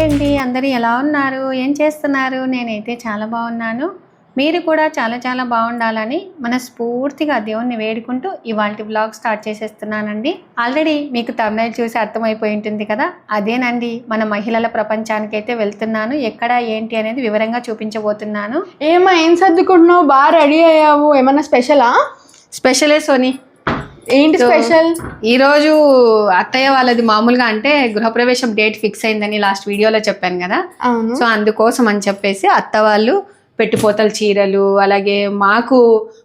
అండి, అందరూ ఎలా ఉన్నారు? ఏం చేస్తున్నారు? నేనైతే చాలా బాగున్నాను. మీరు కూడా చాలా బాగుండాలని మనస్ఫూర్తిగా దేవుణ్ణి వేడుకుంటూ ఇవాల్టి వ్లాగ్ స్టార్ట్ చేసేస్తున్నానండి. ఆల్రెడీ మీకు థంబ్నెయిల్ చూసి అర్థమైపోయి ఉంటుంది కదా, అదేనండి మన మహిళల ప్రపంచానికైతే వెళ్తున్నాను. ఎక్కడ ఏంటి అనేది వివరంగా చూపించబోతున్నాను. ఏం సర్దుకుంటున్నావు? బాగా రెడీ అయ్యావు. ఏమన్నా స్పెషలా? స్పెషలే సోనీ. ఏంటి స్పెషల్? ఈరోజు అత్తయ్య వాళ్ళది మామూలుగా అంటే గృహప్రవేశం డేట్ ఫిక్స్ అయిందని లాస్ట్ వీడియోలో చెప్పాను కదా. సో అందుకోసం అని చెప్పేసి అత్త వాళ్ళు పెట్టిపోతల చీరలు, అలాగే మాకు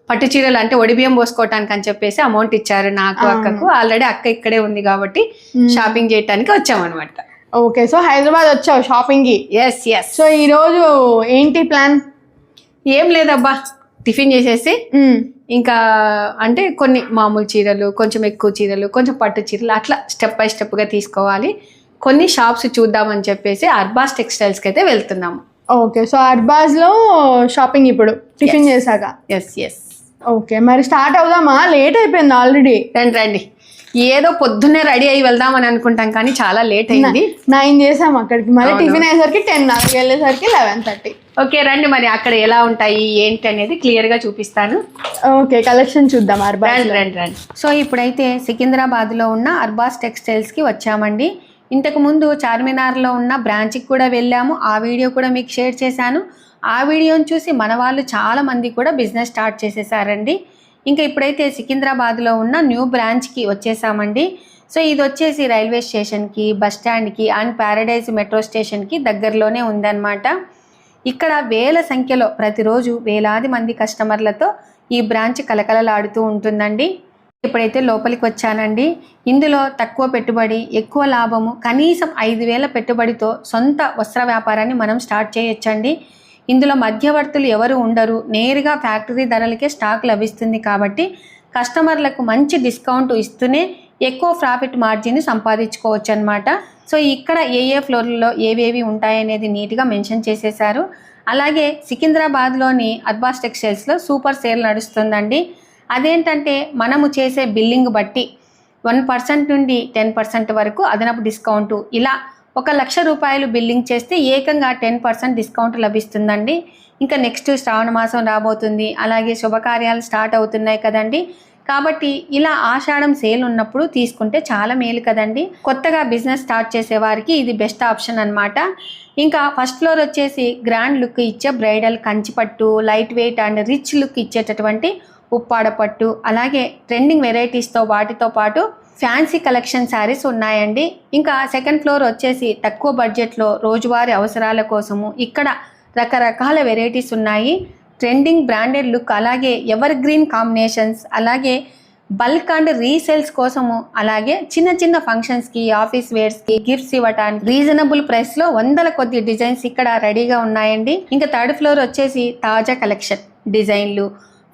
పట్టు చీరలు అంటే ఒడిబియ్యం పోసుకోవటానికి అని చెప్పేసి అమౌంట్ ఇచ్చారు నాకు, అక్కకు. ఆల్రెడీ అక్క ఇక్కడే ఉంది కాబట్టి షాపింగ్ చేయడానికి వచ్చామన్నమాట. ఓకే, సో హైదరాబాద్ వచ్చావు షాపింగ్ కి? ఎస్. సో ఈ రోజు ఏంటి ప్లాన్? ఏం లేదబ్బా, టిఫిన్ చేసేసి ఇంకా అంటే కొన్ని మామూలు చీరలు, కొంచెం ఎక్కువ చీరలు, కొంచెం పట్టు చీరలు అట్లా స్టెప్ బై స్టెప్గా తీసుకోవాలి. కొన్ని షాప్స్ చూద్దామని చెప్పేసి అర్బాస్ టెక్స్టైల్స్కి అయితే వెళ్తున్నాము. ఓకే, సో అర్బాస్లో షాపింగ్ ఇప్పుడు టిఫిన్ చేశాక? ఎస్. ఓకే, మరి స్టార్ట్ అవుదామా? లేట్ అయిపోయింది ఆల్రెడీ. రండి. ఏదో పొద్దున్నే రెడీ అయ్యి వెళ్దామని అనుకుంటాం కానీ చాలా లేట్ అయింది. 9 చేసాం అక్కడికి, మళ్ళీ టిఫిన్ అయ్యేసరికి 10, అక్కడికి వెళ్ళేసరికి 11:30. ఓకే రండి, మరి అక్కడ ఎలా ఉంటాయి ఏంటి అనేది క్లియర్గా చూపిస్తాను. ఓకే, కలెక్షన్ చూద్దాం అర్బాస్. రండి. సో ఇప్పుడైతే సికింద్రాబాద్లో ఉన్న అర్బాస్ టెక్స్టైల్స్కి వచ్చామండి. ఇంతకుముందు చార్మినార్లో ఉన్న బ్రాంచ్కి కూడా వెళ్ళాము. ఆ వీడియో కూడా మీకు షేర్ చేశాను. ఆ వీడియోని చూసి మన వాళ్ళు చాలామంది కూడా బిజినెస్ స్టార్ట్ చేసేసారండి. ఇంకా ఇప్పుడైతే సికింద్రాబాద్లో ఉన్న న్యూ బ్రాంచ్కి వచ్చేసామండి. సో ఇది వచ్చేసి రైల్వే స్టేషన్కి, బస్ స్టాండ్కి అండ్ ప్యారడైజ్ మెట్రో స్టేషన్కి దగ్గరలోనే ఉందన్నమాట. ఇక్కడ వేల సంఖ్యలో ప్రతిరోజు వేలాది మంది కస్టమర్లతో ఈ బ్రాంచ్ కలకలలాడుతూ ఉంటుందండి. ఇప్పుడైతే లోపలికి వచ్చానండి. ఇందులో తక్కువ పెట్టుబడి, ఎక్కువ లాభము, కనీసం 5,000 పెట్టుబడితో సొంత వస్త్ర వ్యాపారాన్ని మనం స్టార్ట్ చేయొచ్చండి. ఇందులో మధ్యవర్తులు ఎవరు ఉండరు, నేరుగా ఫ్యాక్టరీ ధరలకే స్టాక్ లభిస్తుంది కాబట్టి కస్టమర్లకు మంచి డిస్కౌంట్ ఇస్తూనే ఎక్కువ ప్రాఫిట్ మార్జిన్ సంపాదించుకోవచ్చు అనమాట. సో ఇక్కడ ఏ ఫ్లోర్లలో ఏవేవి ఉంటాయనేది నీట్గా మెన్షన్ చేసేసారు. అలాగే సికింద్రాబాద్లోని అర్బాస్ టెక్స్టైల్స్లో సూపర్ సేల్ నడుస్తుందండి. అదేంటంటే మనము చేసే బిల్లింగ్ బట్టి 1% నుండి 10% వరకు అదనపు డిస్కౌంటు, ఇలా 1,00,000 రూపాయలు బిల్లింగ్ చేస్తే ఏకంగా 10% డిస్కౌంట్ లభిస్తుందండి. ఇంకా నెక్స్ట్ శ్రావణ మాసం రాబోతుంది, అలాగే శుభకార్యాలు స్టార్ట్ అవుతున్నాయి కదండి. కాబట్టి ఇలా ఆషాఢం సేల్ ఉన్నప్పుడు తీసుకుంటే చాలా మేలు కదండి. కొత్తగా బిజినెస్ స్టార్ట్ చేసే వారికి ఇది బెస్ట్ ఆప్షన్ అనమాట. ఇంకా ఫస్ట్ ఫ్లోర్ వచ్చేసి గ్రాండ్ లుక్ ఇచ్చే bridal Kanchipattu, light weight and rich look ఇచ్చేటటువంటి ఉప్పాడ పట్టు, అలాగే ట్రెండింగ్ వెరైటీస్తో వాటితో పాటు ఫ్యాన్సీ కలెక్షన్ శారీస్ ఉన్నాయండి. ఇంకా సెకండ్ ఫ్లోర్ వచ్చేసి తక్కువ బడ్జెట్లో రోజువారీ అవసరాల కోసము ఇక్కడ రకరకాల వెరైటీస్ ఉన్నాయి. ట్రెండింగ్ బ్రాండెడ్ లుక్, అలాగే ఎవర్ గ్రీన్ కాంబినేషన్స్, అలాగే బల్క్ అండ్ రీసేల్స్ కోసము, అలాగే చిన్న ఫంక్షన్స్కి, ఆఫీస్ వేర్స్కి గిఫ్ట్స్ ఇవ్వటానికి రీజనబుల్ ప్రైస్లో వందల కొద్ది డిజైన్స్ ఇక్కడ రెడీగా ఉన్నాయండి. ఇంకా థర్డ్ ఫ్లోర్ వచ్చేసి తాజా కలెక్షన్ డిజైన్లు,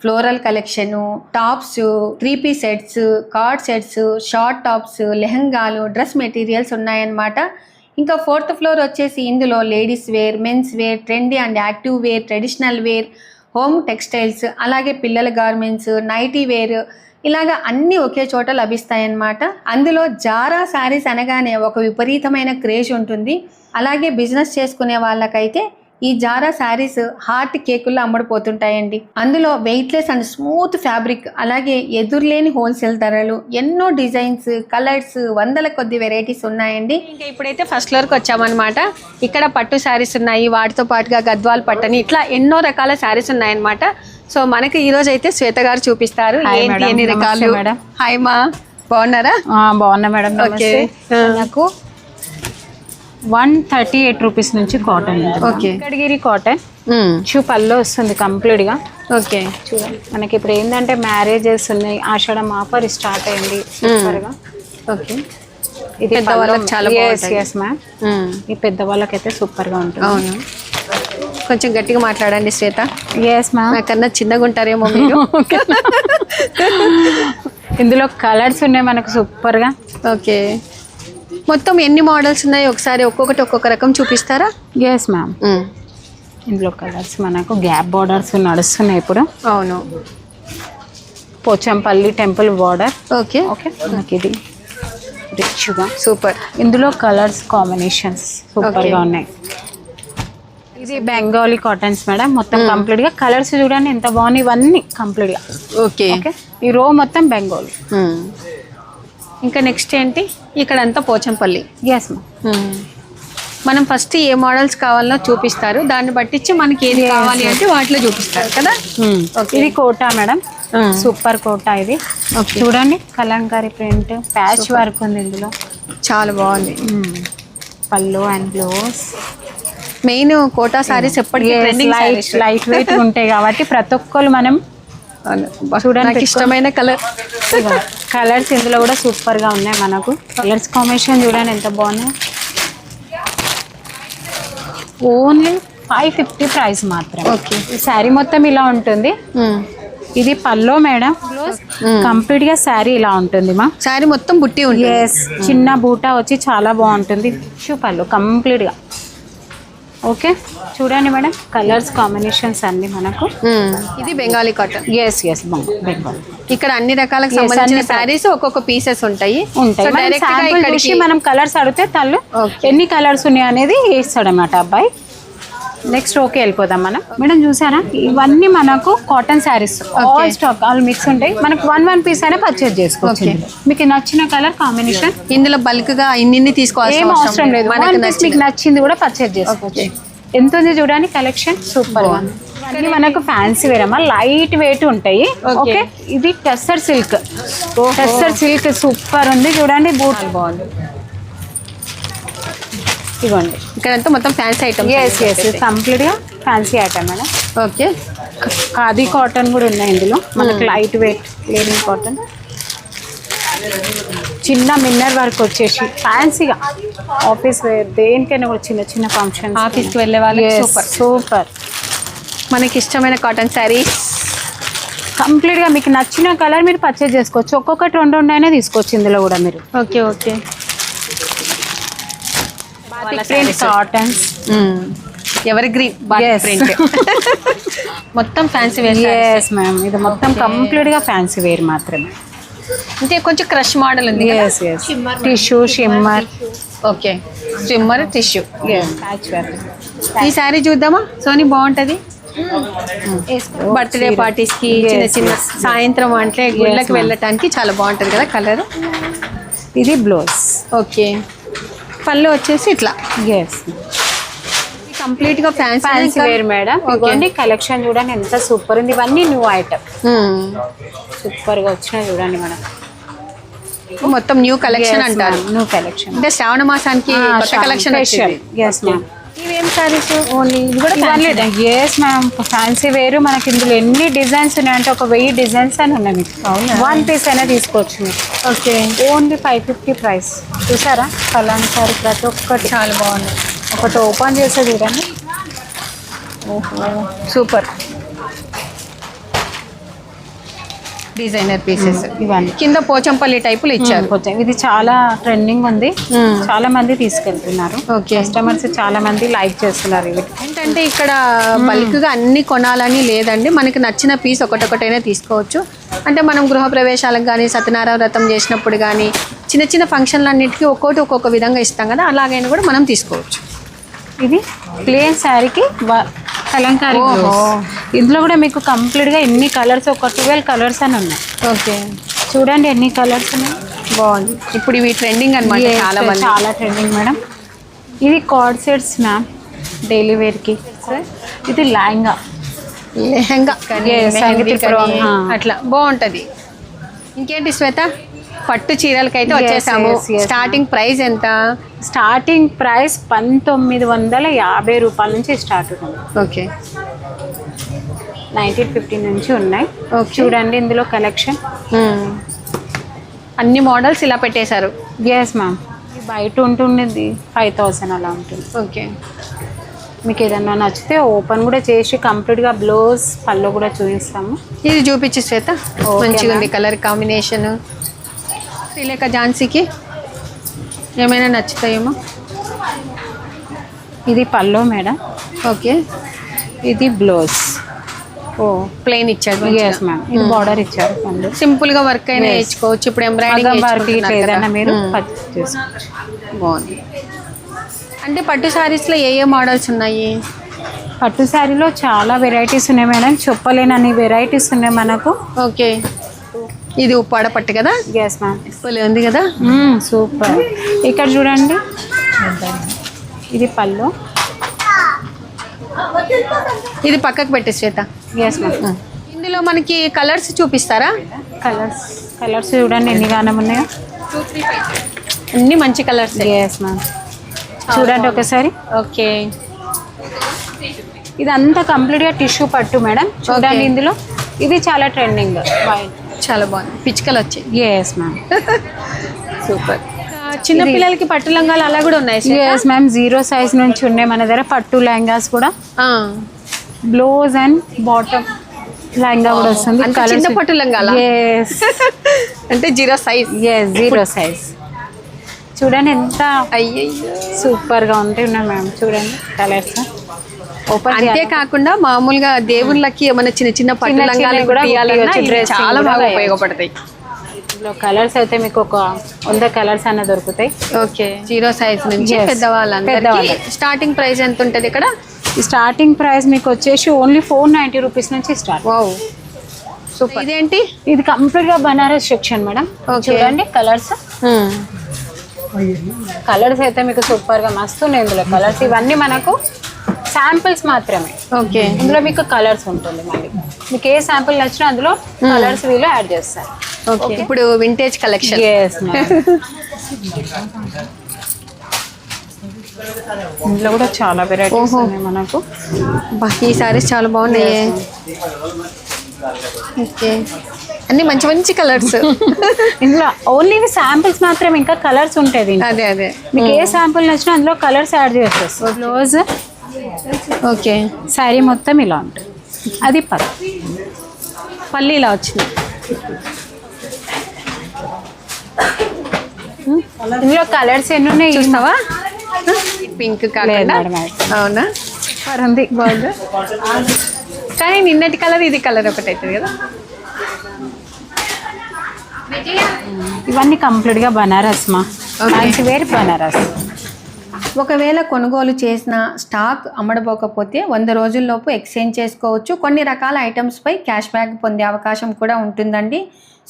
floral collection, tops, 3-piece sets, co-ord sets, short tops, లెహంగాలు, డ్రెస్ మెటీరియల్స్ ఉన్నాయన్నమాట. ఇంకా ఫోర్త్ ఫ్లోర్ వచ్చేసి ఇందులో ladies wear, men's wear, trendy and active wear, traditional wear, home textiles, అలాగే పిల్లల గార్మెంట్స్, నైటీ వేర్, ఇలాగా అన్నీ ఒకే చోట లభిస్తాయన్నమాట. అందులో జారా శారీస్ అనగానే ఒక విపరీతమైన క్రేజ్ ఉంటుంది. అలాగే బిజినెస్ చేసుకునే వాళ్ళకైతే ఈ జారా శారీస్ హార్ట్ కేకుల్లో అమ్మడిపోతుంటాయండి. అందులో వెయిట్లెస్ అండ్ స్మూత్ ఫ్యాబ్రిక్, అలాగే ఎదురులేని హోల్సేల్ ధరలు, ఎన్నో డిజైన్స్, కలర్స్, వందల కొద్ది వెరైటీస్ ఉన్నాయండి. ఇంకా ఇప్పుడైతే ఫస్ట్ ఫ్లోర్కి వచ్చామన్నమాట. ఇక్కడ పట్టు శారీస్ ఉన్నాయి, వాటితో పాటుగా గద్వాల్ పట్టని, ఇట్లా ఎన్నో రకాల శారీస్ ఉన్నాయన్నమాట. సో మనకి ఈ రోజు అయితే శ్వేత గారు చూపిస్తారు ఎన్ని రకాలు. హాయ్ మా, బాగున్నారా? బాగున్నా మేడం. ఓకే, నాకు 138 రూపీస్ నుంచి కాటన్. ఓకే, కడిగిరి కాటన్ పళ్ళు వస్తుంది కంప్లీట్ గా. ఓకే, చూడండి మనకి ఇప్పుడు ఏంటంటే మ్యారేజెస్ ఉన్నాయి, ఆషాఢం ఆఫర్ స్టార్ట్ అయింది సూపర్ గా. ఓకే, ఇది పెద్దవాళ్ళకి చాలా బాగుంటుంది. yes మ్యామ్, ఈ పెద్ద వాళ్ళకైతే సూపర్ గా ఉంటుంది. అవును, కొంచెం గట్టిగా మాట్లాడండి శ్వేత. ఎస్ మ్యామ్, నాకన్నా చిన్నగా ఉంటారేమో మీరు. ఇందులో కలర్స్ ఉన్నాయి మనకు సూపర్ గా. ఓకే, మొత్తం ఎన్ని మోడల్స్ ఉన్నాయి ఒకసారి ఒక్కొక్క రకం చూపిస్తారా? ఎస్ మ్యామ్, ఇందులో కలర్స్ మనకు గ్యాప్ బార్డర్స్ నడుస్తున్నాయి ఇప్పుడు. అవును, Pochampally temple border. Okay okay, మనకి ఇది రిచ్గా. సూపర్. ఇందులో కలర్స్ కాంబినేషన్స్ సూపర్గా ఉన్నాయి. ఇది బెంగాలీ కాటన్స్ మేడం, మొత్తం కంప్లీట్ గా కలర్స్ చూడండి ఎంత బాగున్నాయి, ఇవన్నీ కంప్లీట్ గా. ఓకే. ఈ రో మొత్తం బెంగాలీ. ఇంకా నెక్స్ట్ ఏంటి? ఇక్కడ అంతా పోచంపల్లి. Yes ma'am. మనం ఫస్ట్ ఏ మోడల్స్ కావాలో చూపిస్తారు, దాన్ని బట్టించి మనకి ఏది కావాలి అంటే వాటిలో చూపిస్తారు కదా. ఇది కోటా మేడం, సూపర్ కోటా ఇది. చూడండి కలంకారీ ప్రింట్, ప్యాచ్ వర్క్ ఉంది ఇందులో, చాలా బాగుంది. Pallu and blouse. Main Kota sarees ఎప్పటికీ లైట్ వెయిట్ ఉంటాయి కాబట్టి ప్రతి ఒక్కరు మనం చూడండి. ఇష్టమైన కలర్. కలర్స్ ఇందులో కూడా సూపర్ గా ఉన్నాయి మనకు. కలర్స్ కాంబినేషన్ చూడండి ఎంత బాగున్నాయి. ఓన్లీ 550 ప్రైస్ మాత్రం. ఓకే. ఈ శారీ మొత్తం ఇలా ఉంటుంది. ఇది పల్లో మేడం, కంప్లీట్ గా శారీ ఇలా ఉంటుంది మా. శారీ మొత్తం బుట్టి ఉంది. ఎస్, చిన్న బూటా వచ్చి చాలా బాగుంటుంది. పళ్ళు కంప్లీట్ గా. ఓకే చూడండి మేడం, కలర్స్ కాంబినేషన్స్ అన్ని మనకు. ఇది Bengali cotton. Yes yes Bengali. ఇక్కడ అన్ని రకాలకు సంబంధించిన శారీస్ ఒక్కొక్క పీసెస్ ఉంటాయి. మనం కలర్స్ అడిగితే తల్లు ఎన్ని కలర్స్ ఉన్నాయి అనేది వేస్తాడు అన్నమాట అబ్బాయి. నెక్స్ట్ ఓకే వెళ్ళిపోదాం మనం. మేడం చూసారా, ఇవన్నీ మనకు cotton saris, all stock all mix ఉంటాయి. మనకు వన్ పీస్ అయినా పర్చేజ్ చేసుకోవచ్చు. మీకు నచ్చిన కలర్ కాంబినేషన్ ఇందులో బల్క్ గా ఇన్ని తీసుకోవాల్సిన ఏం అవసరం లేదు. మీకు నచ్చింది కూడా పర్చేజ్ చేసుకోవచ్చు. ఎంత ఉంది చూడండి కలెక్షన్, సూపర్ గా. ఇవన్నీ మనకు ఫ్యాన్సీ వేర్ అమ్మా, లైట్ వెయిట్ ఉంటాయి. ఓకే. ఇది tussar silk, tussar silk super ఉంది చూడండి. బూట్ బాగుంది. ఇవ్వండి ఇక్కడంతా మొత్తం ఫ్యాన్సీ ఐటమ్. కంప్లీట్ గా fancy item madam. Okay. Khadi cotton కూడా ఉన్నాయి ఇందులో మనకు, లైట్ వెయిట్ లేనింగ్ కాటన్. చిన్న మిన్నర్ వర్క్ వచ్చేసి ఫ్యాన్సీగా ఆఫీస్ వేర్, దేనికైనా కూడా చిన్న చిన్న ఫంక్షన్ ఆఫీస్కి వెళ్ళే వాళ్ళు. Super super. మనకి ఇష్టమైన కాటన్ శారీస్ కంప్లీట్గా మీకు నచ్చిన కలర్ మీరు పర్చేజ్ చేసుకోవచ్చు. ఒక్కొక్కటి రెండు అయినా తీసుకోవచ్చు ఇందులో కూడా మీరు. Okay okay. Cottons, ever green print, మొత్తం ఫ్యాన్సీ వేర్. ఎస్ మ్యామ్, ఇది మొత్తం కంప్లీట్ గా ఫ్యాన్సీ వేర్ మాత్రమే. అంటే కొంచెం క్రష్ మోడల్ ఉంది. Tissue shimmer. Okay, shimmer tissue. Patch work. ఈ శారీ చూద్దామా సోనీ, బాగుంటది. బర్త్డే పార్టీస్ కి, చిన్న చిన్న సాయంత్రం అంటే గుళ్ళకి వెళ్ళటానికి చాలా బాగుంటది కదా కలర్. ఇది బ్లౌజ్. ఓకే. పళ్ళు వచ్చేసి ఇట్లా. ఎస్, కంప్లీట్ గా ఫ్యాన్సీ వేర్ మేడం. ఇవ్వండి కలెక్షన్ చూడండి ఎంత సూపర్ ఉంది. ఇవన్నీ న్యూ ఐటమ్, సూపర్ గా వచ్చినాయి చూడండి మేడం. మొత్తం న్యూ కలెక్షన్ అంటారు. న్యూ కలెక్షన్ అంటే శ్రావణ మాసానికి కొత్త కలెక్షన్ వచ్చింది. Yes ma'am. ఇవేం saris? Only yes ma'am, fancy వేరు. మనకి ఇందులో ఎన్ని డిజైన్స్ ఉన్నాయంటే ఒక 1000 డిజైన్స్ అని ఉన్నాయి మీకు. వన్ పీస్ అయినా తీసుకోవచ్చు మీరు. ఓకే. Only 550 price. చూసారా కలంకారీ ప్రతి ఒక్కటి చాలా బాగుంది. ఒకటి ఓపెన్ చేస్తే చూడండి. ఓహో సూపర్. డిజైనర్ పీసెస్ ఇవన్నీ కింద పోచంపల్లి టైపులు ఇచ్చారు. ఇది చాలా ట్రెండింగ్ ఉంది, చాలా మంది తీసుకెళ్తున్నారు. కస్టమర్స్ చాలా మంది లైక్ చేస్తున్నారు. ఇవి ఏంటంటే ఇక్కడ బల్క్ గా అన్ని కొనాలని లేదండి, మనకి నచ్చిన పీస్ ఒకటొకటైనా తీసుకోవచ్చు. అంటే మనం గృహ ప్రవేశాలకు కానీ, సత్యనారాయణ వ్రతం చేసినప్పుడు కానీ, చిన్న చిన్న ఫంక్షన్లన్నిటికీ ఒక్కొక్క విధంగా ఇస్తాం కదా, అలాగైనా కూడా మనం తీసుకోవచ్చు. ఇది ప్లేన్ శారీకి కలంకారీ. ఇందులో కూడా మీకు కంప్లీట్గా ఎన్ని కలర్స్, ఒక 12 కలర్స్ అని ఉన్నాయి. ఓకే. చూడండి ఎన్ని కలర్స్ ఉన్నాయి. బాగుంది. ఇప్పుడు ఇవి ట్రెండింగ్ అనమాట, చాలా ట్రెండింగ్ మేడం. ఇది కార్డ్ సెట్స్ మ్యామ్, డైలీ వేర్కి. ఇది లెహంగా అట్లా బాగుంటుంది. ఇంకేంటి శ్వేత, పట్టు చీరలకైతే వచ్చేసాము. స్టార్టింగ్ ప్రైస్ ఎంత? స్టార్టింగ్ ప్రైస్ 1950 రూపాయల నుంచి స్టార్ట్ ఉంది. ఓకే. 1950 నుంచి ఉన్నాయి. చూడండి ఇందులో కలెక్షన్ అన్ని మోడల్స్ ఇలా పెట్టేశారు. Yes ma'am. బయట ఉంటుండేది 5000 అలా ఉంటుంది. ఓకే. మీకు ఏదన్నా నచ్చితే ఓపెన్ కూడా చేసి కంప్లీట్గా బ్లౌజ్ పళ్ళు కూడా చూపిస్తాము. ఇది చూపించి శ్వేత, మంచిగా ఉంది కలర్ కాంబినేషన్. శ్రీలేఖ ఝాన్సీకి ఏమైనా నచ్చుతాయేమో. ఇది పళ్ళు మేడం. ఓకే. ఇది బ్లౌజ్. ఓ ప్లెయిన్ ఇచ్చాడు. ఎస్ మ్యామ్, ఇది బార్డర్ ఇచ్చారు పళ్ళు. సింపుల్ గా వర్క్ అయినా వేసుకోవచ్చు. ఇప్పుడు మగ్గం వర్క్ ఎంబ్రాయిడింగ్ ఏదైనా మీరు పర్చేస్ చేసుకోవచ్చు. బాగుంది. అంటే పట్టు సారీస్ లో ఏ మోడల్స్ ఉన్నాయి? పట్టు శారీలో చాలా వెరైటీస్ ఉన్నాయి మేడం, చెప్పలేనన్ని వెరైటీస్ ఉన్నాయి మనకు. ఓకే, ఇది ఉప్పాడ పట్టు కదా? ఎస్ మ్యామ్, భలే ఉంది కదా. సూపర్. ఇక్కడ చూడండి, ఇది పళ్ళు. ఇది పక్కకు పెట్టే శ్వేత. Yes ma'am. ఇందులో మనకి కలర్స్ చూపిస్తారా? కలర్స్ చూడండి ఎన్ని గానం ఉన్నాయో, అన్ని మంచి కలర్స్. ఎస్ మ్యామ్, చూడండి ఒకసారి. ఓకే, ఇదంతా కంప్లీట్ గా టిష్యూ పట్టు మేడం. చూడండి ఇందులో ఇది చాలా ట్రెండింగ్ వైట్, చాలా బాగుంది. పిచ్చుకలు వచ్చాయి. Yes ma'am. సూపర్. చిన్న పిల్లలకి పట్టు లంగాలు అలా కూడా ఉన్నాయి. ఎస్ మ్యామ్, 0 సైజ్ నుంచి ఉన్నాయి మన దగ్గర పట్టు లెహంగాస్ కూడా. బ్లౌజ్ అండ్ బాటమ్ లెహంగా కూడా వస్తుంది. చిన్న పట్టు లంగాలా? ఎస్. అంటే 0 సైజ్. Yes, 0 size. చూడండి ఎంత అయ్యయ్యో సూపర్ గా ఉంటాయి మ్యామ్. చూడండి కలర్స్. అంతే కాకుండా మామూలుగా దేవుళ్ళకి ఏమైనా చిన్న చిన్న పట్టు లంగాలు కూడా చాలా బాగా ఉపయోగపడతాయి. ఇందులో కలర్స్ అయితే మీకు ఒక 100 కలర్స్ అన్న దొరుకుతాయి. ఓకే, 0 సైజ్ నుంచి పెద్దవాళ్ళందరికీ స్టార్టింగ్ ప్రైస్ ఎంత ఉంటుంది ఇక్కడ? స్టార్టింగ్ ప్రైస్ మీకు వచ్చేసి ఓన్లీ 490 రూపీస్ నుంచి స్టార్ట్. Wow, super. ఇదేంటి? ఇది కంప్లీట్ గా బనారస్ సెక్షన్ మేడం. చూడండి కలర్స్. కలర్స్ అయితే మీకు సూపర్ గా మస్తు ఉన్నాయి ఇందులో కలర్స్. ఇవన్నీ మనకు శాంపిల్స్ మాత్రమే. ఓకే, ఇందులో మీకు కలర్స్ ఉంటుంది. మళ్ళీ మీకు ఏ శాంపిల్ నచ్చినా అందులో కలర్స్ వీళ్ళు యాడ్ చేస్తారు. ఓకే, ఇప్పుడు వింటేజ్ కలెక్షన్. ఎస్ ఇందులో కూడా చాలా వెరైటీస్ ఉన్నాయి మనకు. ఈ సారీస్ చాలా బాగున్నాయి. ఓకే, అన్ని మంచి మంచి కలర్స్. ఇందులో ఓన్లీ శాంపిల్స్ మాత్రం, ఇంకా కలర్స్ ఉంటాయి. అదే అదే, మీకు ఏ శాంపిల్ నచ్చినా అందులో కలర్స్ యాడ్ చేస్తారు. బ్లౌజ్. ఓకే, శారీ మొత్తం ఇలా ఉంటుంది. అది పల్లి ఇలా వచ్చింది. ఇందులో కలర్స్ ఎన్ని ఉన్నాయి చూస్తావా? పింక్ కాకుండా. అవునా, పరంది బాగుంది. కానీ నిన్నటి కలర్ ఇది కలర్ ఒకటి అవుతుంది కదా. ఇవన్నీ కంప్లీట్ గా బనారస్ మా ఫ్యాన్సీ వేర్ బనారస్. ఒకవేళ కొనుగోలు చేసిన స్టాక్ అమ్మడపోకపోతే 100 రోజుల్లోపు ఎక్స్చేంజ్ చేసుకోవచ్చు. కొన్ని రకాల ఐటమ్స్పై క్యాష్ బ్యాక్ పొందే అవకాశం కూడా ఉంటుందండి.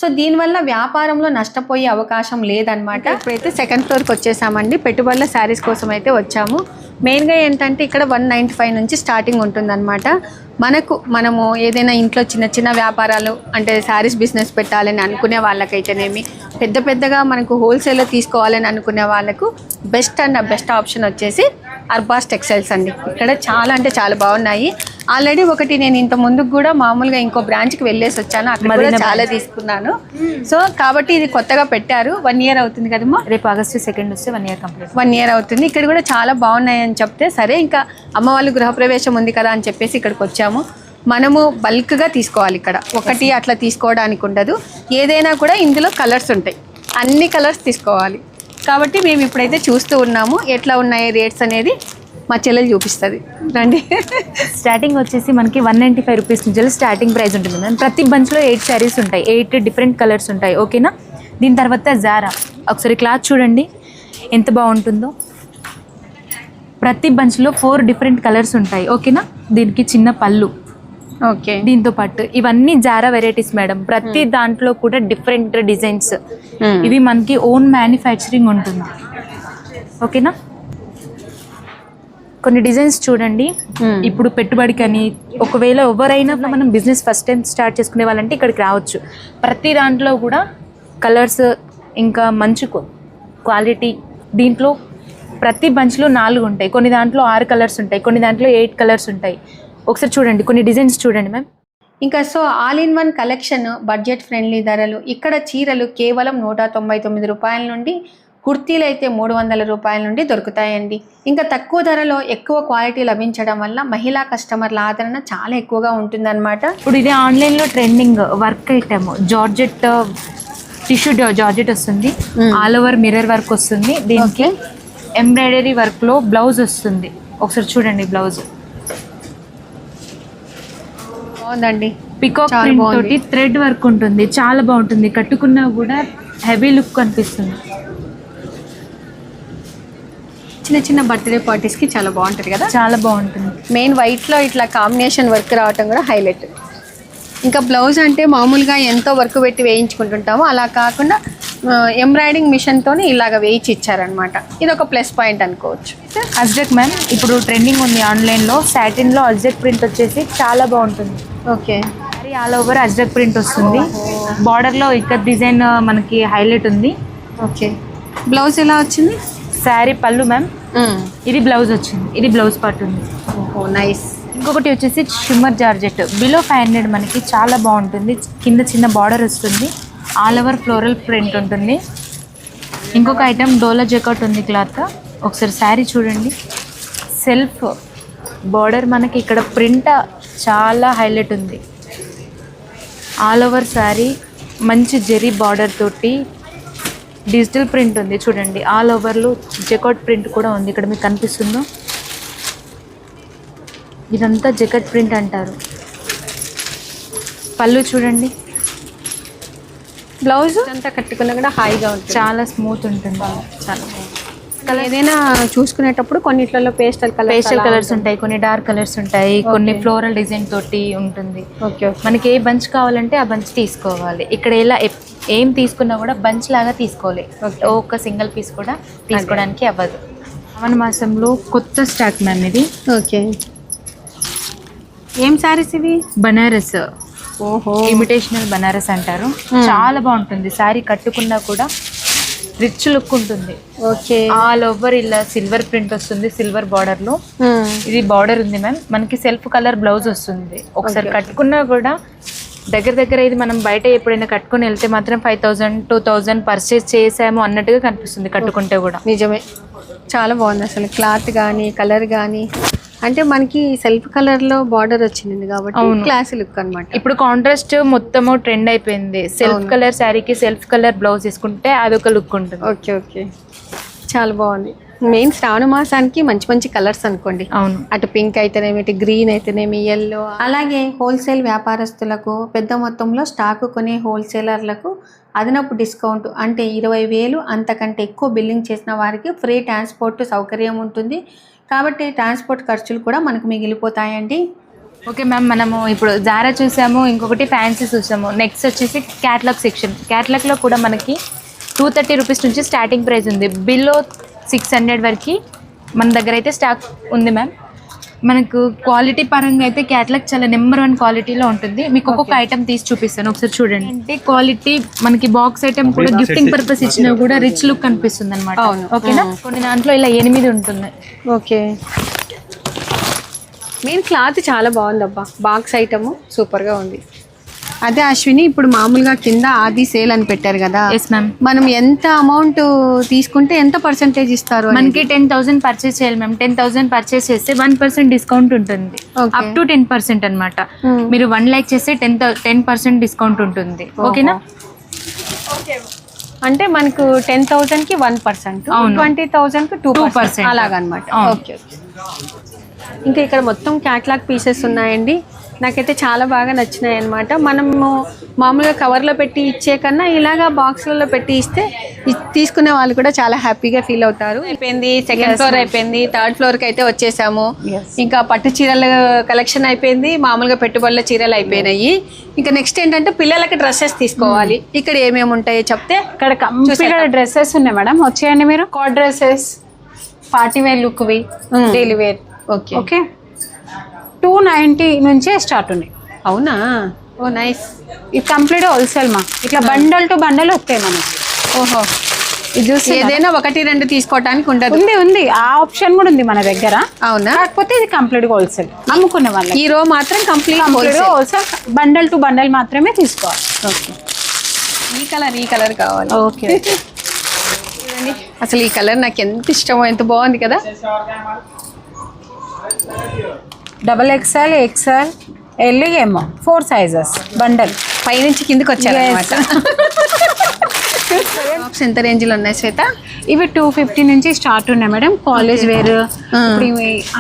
సో దీనివల్ల వ్యాపారంలో నష్టపోయే అవకాశం లేదనమాట. ఇప్పుడైతే సెకండ్ ఫ్లోర్కి వచ్చేసామండి. పెట్టుబడుల శారీస్ కోసం అయితే వచ్చాము. మెయిన్గా ఏంటంటే ఇక్కడ 195 నుంచి స్టార్టింగ్ ఉంటుందన్నమాట. మనము ఏదైనా ఇంట్లో చిన్న చిన్న వ్యాపారాలు అంటే శారీస్ బిజినెస్ పెట్టాలని అనుకునే వాళ్ళకైతేనేమి, పెద్దగా మనకు హోల్సేల్లో తీసుకోవాలని అనుకునే వాళ్ళకు బెస్ట్ ఆప్షన్ వచ్చేసి అర్బాస్ టెక్స్టైల్స్ అండి. ఇక్కడ చాలా అంటే చాలా బాగున్నాయి. ఆల్రెడీ ఒకటి నేను ఇంత ముందుకు కూడా మామూలుగా ఇంకో బ్రాంచ్కి వెళ్ళేసి వచ్చాను. అక్కడ కూడా చాలా తీసుకున్నాను. సో కాబట్టి ఇది కొత్తగా పెట్టారు. 1 year అవుతుంది కదమ్మా. రేపు August 2nd వస్తే 1 year కంప్లీట్. 1 year అవుతుంది. ఇక్కడ కూడా చాలా బాగున్నాయి అని చెప్తే సరే ఇంకా అమ్మ వాళ్ళు గృహప్రవేశం ఉంది కదా అని చెప్పేసి ఇక్కడికి వచ్చాము. మనము బల్క్గా తీసుకోవాలి. ఇక్కడ ఒకటి అట్లా తీసుకోవడానికి ఉండదు. ఏదైనా కూడా ఇందులో కలర్స్ ఉంటాయి. అన్ని కలర్స్ తీసుకోవాలి. కాబట్టి మేము ఇప్పుడైతే చూస్తూ ఉన్నాము ఎట్లా ఉన్నాయి రేట్స్ అనేది. మా చెల్లెలు చూపిస్తుంది రండి. స్టార్టింగ్ వచ్చేసి మనకి 195 రూపీస్ నుంచి స్టార్టింగ్ ప్రైస్ ఉంటుంది మేడం. ప్రతి బంచ్లో 8 శారీస్ ఉంటాయి, 8 డిఫరెంట్ కలర్స్ ఉంటాయి. ఓకేనా. దీని తర్వాత జారా, ఒకసారి క్లాత్ చూడండి ఎంత బాగుంటుందో. ప్రతి బంచ్లో 4 డిఫరెంట్ కలర్స్ ఉంటాయి. ఓకేనా. దీనికి చిన్న పళ్ళు. ఓకే, దీంతో పాటు ఇవన్నీ జారా వెరైటీస్ మేడం. ప్రతి దాంట్లో కూడా డిఫరెంట్ డిజైన్స్. ఇవి మనకి ఓన్ మ్యానుఫ్యాక్చరింగ్ ఉంటుంది. ఓకేనా. కొన్ని డిజైన్స్ చూడండి. ఇప్పుడు పెట్టుబడికని ఒకవేళ ఎవరైనా మనం బిజినెస్ ఫస్ట్ టైం స్టార్ట్ చేసుకునే వాళ్ళంటే ఇక్కడికి రావచ్చు. ప్రతి దాంట్లో కూడా కలర్స్ ఇంకా మంచి క్వాలిటీ. దీంట్లో ప్రతి బంచ్లో 4 ఉంటాయి, కొన్ని దాంట్లో 6 కలర్స్ ఉంటాయి, కొన్ని దాంట్లో 8 కలర్స్ ఉంటాయి. ఒకసారి చూడండి కొన్ని డిజైన్స్ చూడండి మ్యామ్. ఇంకా so all in one collection, budget friendly ధరలు. ఇక్కడ చీరలు కేవలం 199 రూపాయల నుండి, కుర్తీలు అయితే 300 రూపాయల నుండి దొరుకుతాయండి. ఇంకా తక్కువ ధరలో ఎక్కువ క్వాలిటీ లభించడం వల్ల మహిళా కస్టమర్ల ఆదరణ చాలా ఎక్కువగా ఉంటుందన్నమాట. ఇప్పుడు ఇది ఆన్లైన్లో trending work item. Georgette tissue georgette వస్తుంది, ఆల్ ఓవర్ మిర్రర్ వర్క్ వస్తుంది. దీనికి ఎంబ్రాయిడరీ వర్క్లో బ్లౌజ్ వస్తుంది. ఒకసారి చూడండి బ్లౌజ్. బాగుందండి. పికాక్ చాలా ప్రింట్ బాగుంది. తోటి థ్రెడ్ వర్క్ ఉంటుంది, చాలా బాగుంటుంది. కట్టుకున్నా కూడా హెవీ లుక్ కనిపిస్తుంది. చిన్న చిన్న బర్త్డే పార్టీస్కి చాలా బాగుంటుంది కదా. చాలా బాగుంటుంది. మెయిన్ వైట్లో ఇట్లా కాంబినేషన్ వర్క్ రావటం కూడా హైలైట్. ఇంకా బ్లౌజ్ అంటే మామూలుగా ఎంతో వర్క్ పెట్టి వేయించుకుంటుంటాము, అలా కాకుండా ఎంబ్రాయిడింగ్ మిషన్తో ఇలాగ వేయించి ఇచ్చారనమాట. ఇది ఒక ప్లస్ పాయింట్ అనుకోవచ్చు. అజ్రక్ మ్యామ్ ఇప్పుడు ట్రెండింగ్ ఉంది ఆన్లైన్లో. సాటిన్లో అజ్రక్ ప్రింట్ వచ్చేసి చాలా బాగుంటుంది. Okay, sari all over ajrak print వస్తుంది. బార్డర్లో ఇక్కడ డిజైన్ మనకి హైలైట్ ఉంది. ఓకే, బ్లౌజ్ ఎలా వచ్చింది? శారీ పళ్ళు మ్యామ్, ఇది బ్లౌజ్ వచ్చింది. ఇది బ్లౌజ్ పార్ట్ ఉంది. ఓహో నైస్. ఇంకొకటి వచ్చేసి షిమ్మర్ జార్జెట్ బిలో 500 మనకి చాలా బాగుంటుంది. కింద చిన్న బార్డర్ వస్తుంది, ఆల్ ఓవర్ ఫ్లోరల్ ప్రింట్ ఉంటుంది. ఇంకొక ఐటమ్ డోలా జెకాట్ ఉంది క్లాత్. ఒకసారి శారీ చూడండి, సెల్ఫ్ బార్డర్ మనకి ఇక్కడ ప్రింట్ చాలా హైలైట్ ఉంది. ఆల్ ఓవర్ శారీ మంచి జెరీ బార్డర్ తోటి డిజిటల్ ప్రింట్ ఉంది చూడండి. ఆల్ ఓవర్లో జెకాట్ ప్రింట్ కూడా ఉంది. ఇక్కడ మీకు కనిపిస్తుందో ఇదంతా జెకెట్ ప్రింట్ అంటారు. పళ్ళు చూడండి, బ్లౌజ్ అంతా కట్టుకున్నా కూడా హాయిగా ఉంటుంది, చాలా స్మూత్ ఉంటుంది. చాలా బాగుంది. ఏదైనా చూసుకునేటప్పుడు కొన్నిట్లలో పేస్టల్ కలర్స్ ఉంటాయి, కొన్ని డార్క్ కలర్స్ ఉంటాయి, కొన్ని ఫ్లోరల్ డిజైన్ తోటి ఉంటుంది. ఓకే, మనకి ఏ బంచ్ కావాలంటే ఆ బంచ్ తీసుకోవాలి. ఇక్కడ ఇలా ఏం తీసుకున్నా కూడా బంచ్ లాగా తీసుకోవాలి. ఒక్క సింగిల్ పీస్ కూడా తీసుకోవడానికి అవ్వదు. శ్రావణ మాసంలో కొత్త స్టాక్ మ్యామ్ ఇది. ఓకే, ఏం శారీస్ ఇవి? బనారస్. ఓహో, ఇమిటేషనల్ బనారస్ అంటారు. చాలా బాగుంటుంది. శారీ కట్టుకున్నా కూడా రిచ్ లుక్ ఉంటుంది. ఓకే, ఆల్ ఓవర్ ఇలా సిల్వర్ ప్రింట్ వస్తుంది, సిల్వర్ బార్డర్ లో. ఇది బార్డర్ ఉంది మ్యామ్. మనకి సెల్ఫ్ కలర్ బ్లౌజ్ వస్తుంది. ఒకసారి కట్టుకున్నా కూడా దగ్గర ఇది మనం బయట ఎప్పుడైనా కట్టుకుని వెళ్తే మాత్రం 5000 2000 పర్చేస్ చేసాము అన్నట్టుగా కనిపిస్తుంది కట్టుకుంటే కూడా. నిజమే, చాలా బాగుంది అసలు. క్లాత్ కానీ కలర్ కానీ అంటే మనకి సెల్ఫ్ కలర్ లో బార్డర్ వచ్చింది కాబట్టి క్లాసీ లుక్ అన్నమాట. ఇప్పుడు కాంట్రాస్ట్ మొత్తము ట్రెండ్ అయిపోయింది. సెల్ఫ్ కలర్ శారీకి సెల్ఫ్ కలర్ బ్లౌజ్ తీసుకుంటే అదొక లుక్ ఉంటుంది. ఓకే ఓకే, చాలా బాగుంది. మెయిన్ శ్రావణ మాసానికి మంచి మంచి కలర్స్ అనుకోండి. అవును, అటు పింక్ అయితేనేమి, ఇటు గ్రీన్ అయితేనేమి, ఎల్లో. అలాగే హోల్సేల్ వ్యాపారస్తులకు, పెద్ద మొత్తంలో స్టాకు కొనే హోల్సేలర్లకు అదనపు డిస్కౌంట్ అంటే 20,000 అంతకంటే ఎక్కువ బిల్లింగ్ చేసిన వారికి ఫ్రీ ట్రాన్స్పోర్ట్ సౌకర్యం ఉంటుంది. కాబట్టి ట్రాన్స్పోర్ట్ ఖర్చులు కూడా మనకు మిగిలిపోతాయండి. ఓకే మ్యామ్, మనము ఇప్పుడు జారా చూసాము, ఇంకొకటి ఫ్యాన్సీ చూసాము. నెక్స్ట్ వచ్చేసి క్యాటలాగ్ సెక్షన్. క్యాటలాగ్లో కూడా మనకి 230 రూపీస్ నుంచి స్టార్టింగ్ ప్రైస్ ఉంది. బిలో 600 వరకు మన దగ్గర అయితే స్టాక్ ఉంది మ్యామ్. మనకు క్వాలిటీ పరంగా అయితే క్యాటలాగ్ చాలా నెంబర్ 1 క్వాలిటీలో ఉంటుంది. మీకు ఒక్కొక్క ఐటమ్ తీసి చూపిస్తాను, ఒకసారి చూడండి. అంటే క్వాలిటీ మనకి బాక్స్ ఐటమ్ కూడా గిఫ్టింగ్ పర్పస్ ఇచ్చినా కూడా రిచ్ లుక్ కనిపిస్తుంది అనమాట. ఓకేనా, కొన్ని దాంట్లో ఇలా 8 ఉంటుంది. ఓకే, మెయిన్ క్లాత్ చాలా బాగుంది అబ్బా. బాక్స్ ఐటమ్ సూపర్గా ఉంది. అదే అశ్విని, ఇప్పుడు మామూలుగా కింద ఆది సేల్ అని పెట్టారు కదా. Yes ma'am. మనం ఎంత అమౌంట్ తీసుకుంటే ఎంత పర్సెంటేజ్ ఇస్తారు? మనకి 10,000 పర్చేస్ చేయాలి మ్యామ్. 10,000 పర్చేస్ చేస్తే 1% డిస్కౌంట్ ఉంటుంది. అప్ టు 10% అనమాట. మీరు 1 lakh చేస్తే 10% డిస్కౌంట్ ఉంటుంది. ఓకేనా, అంటే మనకు 10,000కి 1%, 20,000కి 2% అలాగనమాట. ఓకే, ఇంకా ఇక్కడ మొత్తం క్యాట్లాగ్ పీసెస్ ఉన్నాయండి. నాకైతే చాలా బాగా నచ్చినాయి అనమాట. మనము మామూలుగా కవర్లో పెట్టి ఇచ్చే కన్నా ఇలాగా బాక్స్లలో పెట్టి ఇస్తే తీసుకునే వాళ్ళు కూడా చాలా హ్యాపీగా ఫీల్ అవుతారు. అయిపోయింది, సెకండ్ ఫ్లోర్ అయిపోయింది, థర్డ్ ఫ్లోర్కి అయితే వచ్చేసాము. ఇంకా పట్టు చీరల కలెక్షన్ అయిపోయింది, మామూలుగా పెట్టుబడుల చీరలు అయిపోయినాయి. ఇంకా నెక్స్ట్ ఏంటంటే పిల్లలకి డ్రెస్సెస్ తీసుకోవాలి. ఇక్కడ ఏమేమి ఉంటాయో చెప్తే. ఇక్కడ కంప్లీట్ డ్రెస్సెస్ ఉన్నాయి మేడం, వచ్చేయండి మీరు. కాట్ డ్రెస్సెస్, పార్టీ వేర్ లుక్వి, డైలీ వేర్. ఓకే ఓకే, 290 నుంచే స్టార్ట్ ఉన్నాయి. అవునా, ఓ నైస్. ఇది కంప్లీట్ హోల్సేల్ మా. ఇట్లా బండల్ టు బండల్ వస్తాయి మనకి. ఓహో, ఇది చూసి ఏదైనా 1-2 తీసుకోవడానికి ఉండదు. ఉంది ఆ ఆప్షన్ కూడా ఉంది మన దగ్గర. అవునా, కాకపోతే ఇది కంప్లీట్ హోల్సేల్ అమ్ముకునే వాళ్ళు. ఈ రో మాత్రం complete wholesale, bundle to bundle మాత్రమే తీసుకోవాలి. ఓకే, ఈ కలర్ కావాలి. ఓకే, అసలు ఈ కలర్ నాకు ఎంత ఇష్టమో, ఎంత బాగుంది కదా. XXL, XL, L, M 4 sizes bundle. పైనుంచి కిందకి వచ్చారు అన్నమాట. టాప్స్ ఎంత రేంజ్ లో ఉన్నాయి శ్వేత? ఇవి 250 నుంచి స్టార్ట్ ఉన్నాయి మేడం. కాలేజ్ వేర్, ఇప్పుడు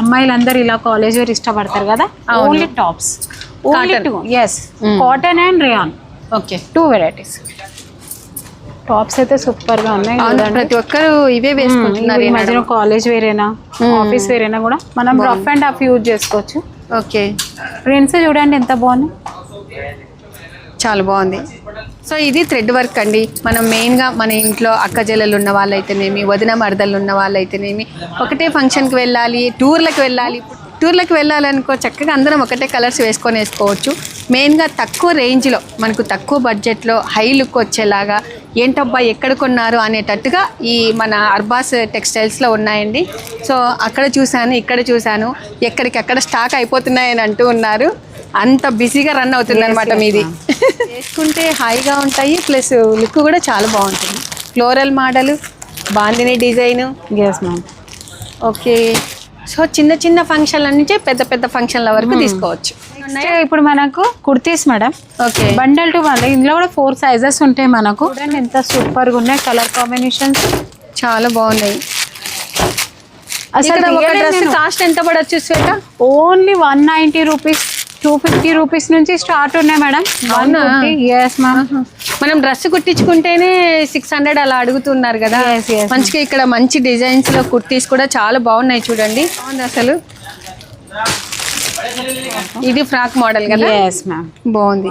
అమ్మాయిలందరూ ఇలా కాలేజ్ వేర్ ఇష్టపడతారు కదా, only tops. Only two. Yes, cotton and rayon, okay. 2 varieties. Tops అయితే సూపర్ గా ఉన్నాయి. ప్రతి ఒక్కరు ఇవే వేసుకుంటున్నారు. ఈ మధ్యన కాలేజ్ వేర్ అయినా ఆఫీస్ వేర్ అయినా కూడా మనం రఫ్ అండ్ టఫ్ యూజ్ చేసుకోవచ్చు. ఓకే. ప్రింట్స్ చూడండి ఎంత బాగున్నాయి, చాలా బాగుంది. సో ఇది థ్రెడ్ వర్క్ అండి. మనం మెయిన్గా మన ఇంట్లో అక్క చెల్లెలు ఉన్న వాళ్ళైతేనేమి, వదిన మరదలు ఉన్న వాళ్ళైతేనేమి, ఒకటే ఫంక్షన్కి వెళ్ళాలి, టూర్లకు వెళ్ళాలనుకో చక్కగా అందరం ఒకటే కలర్స్ వేసుకోవచ్చు. మెయిన్గా తక్కువ రేంజ్లో మనకు తక్కువ బడ్జెట్లో హై లుక్ వచ్చేలాగా ఏంటబ్బా ఎక్కడ కొన్నారు అనేటట్టుగా ఈ మన అర్బాస్ టెక్స్టైల్స్లో ఉన్నాయండి. సో అక్కడ చూశాను, ఇక్కడ చూశాను, ఎక్కడికక్కడ స్టాక్ అయిపోతున్నాయని అంటూ ఉన్నారు. అంత బిజీగా రన్ అవుతుంది అనమాట మీది. వేసుకుంటే హాయిగా ఉంటాయి, ప్లస్ లుక్ కూడా చాలా బాగుంటుంది. Floral model, bandhani design. Yes ma'am. Okay. So చిన్న చిన్న ఫంక్షన్ల నుంచి పెద్ద పెద్ద ఫంక్షన్ల వరకు తీసుకోవచ్చు. ఇప్పుడు మనకు kurtis madam. Okay. Bundle to bundle, ఇందులో కూడా 4 సైజెస్ ఉంటాయి మనకు. చూడండి ఎంత సూపర్గా ఉన్నాయి కలర్ కాంబినేషన్స్, చాలా బాగున్నాయి. అసలు ఒక డ్రెస్ కాస్ట్ ఎంత పడవచ్చు శ్వేత? ఓన్లీ 190 రూపీస్, 250 రూపీస్ నుంచి స్టార్ట్ ఉన్నాయి మేడం. Yes ma'am. మనం డ్రెస్ కుట్టించుకుంటేనే 600 అలా అడుగుతున్నారు కదా. Yes, yes. మంచిగా ఇక్కడ మంచి డిజైన్స్ లో కుర్తీస్ కూడా చాలా బాగున్నాయి చూడండి. బాగుంది అసలు. ఇది ఫ్రాక్ మోడల్ కదా. Yes ma'am. బాగుంది.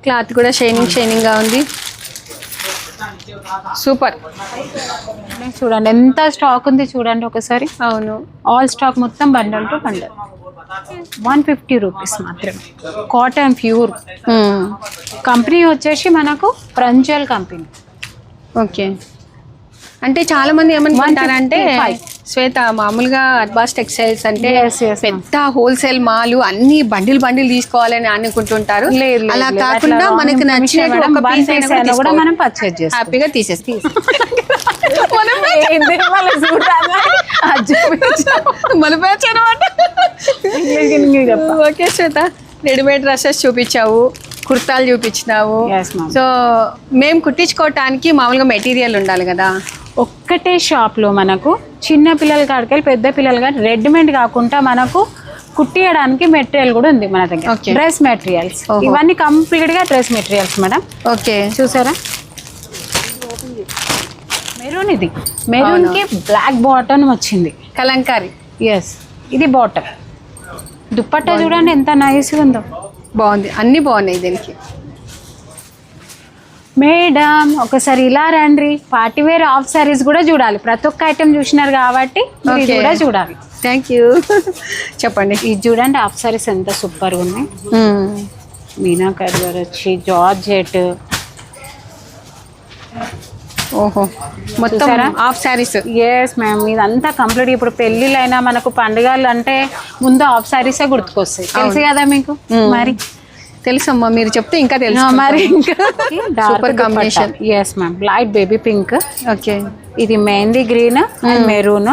క్లాత్ కూడా షైనింగ్ గా ఉంది. సూపర్. చూడండి ఎంత స్టాక్ ఉంది చూడండి ఒకసారి. అవును. ఆల్ స్టాక్ మొత్తం బండల్ టు బండల్. 150 రూపీస్ మాత్రమే. Cotton pure. కంపెనీ వచ్చేసి మనకు ప్రంజల్ కంపెనీ. ఓకే. అంటే చాలా మంది ఏమనుకుంటారంటే శ్వేత మామూలుగా అర్బాస్ టెక్స్టైల్స్ అంటే పెద్ద హోల్సేల్ మాల్ అన్ని బండిల్ తీసుకోవాలని అనుకుంటుంటారు. అలా కాకుండా మనకి నచ్చిన ఒక పీస్ అయినా కూడా మనం పర్చేజ్ చేస్తాం, హ్యాపీగా తీసేస్తాం. ఓకే శ్వేత, రెడీమేడ్ డ్రెస్సెస్ చూపించావు, కుర్తాలు చూపించినావు. సో మేము కుట్టించుకోవటానికి మామూలుగా మెటీరియల్ ఉండాలి కదా. ఒక్కటే షాప్లో మనకు చిన్న పిల్లల కాడికెళ్ళి పెద్ద పిల్లలు కానీ రెడీమేడ్ కాకుండా మనకు కుట్టియడానికి మెటీరియల్ కూడా ఉంది మన దగ్గర. డ్రెస్ మెటీరియల్స్ ఇవన్నీ కంప్లీట్ గా డ్రెస్ మెటీరియల్స్ మేడం. ఓకే. చూసారా మెరూన్, ఇది మెరూన్ కి బ్లాక్ బాటమ్ వచ్చింది, కలంకారీ. ఎస్, ఇది బాటమ్. దుప్పట్టా చూడండి ఎంత నైస్గా ఉందో. బాగుంది, అన్ని బాగున్నాయి దీనికి. మేడం ఒకసారి ఇలా రండి, పార్టీ వేర్ ఆఫ్ సారీస్ కూడా చూడాలి. ప్రతి ఒక్క ఐటమ్ చూసినారు కాబట్టి ఇది కూడా చూడాలి. Thank you. చెప్పండి. ఇది చూడండి ఆఫ్ సారీస్ ఎంత సూపర్గా ఉన్నాయి. మీనా కర్వర్ వచ్చి జార్జెట్. ఓహో, మొత్తం ఆఫ్ సారీస్. ఎస్ మ్యామ్, ఇదంతా కంప్లీట్. ఇప్పుడు పెళ్ళిళ్ళైనా మనకు పండుగలు అంటే ముందు ఆఫ్ సారీసే గుర్తుకొస్తాయి, తెలుసు కదా మీకు. మరి తెలుసమ్మా, మీరు చెప్తే ఇంకా తెలుసు. మరి ఇంకా super combination. Yes ma'am, light baby pink. Okay. ఇది mehndi green and maroon.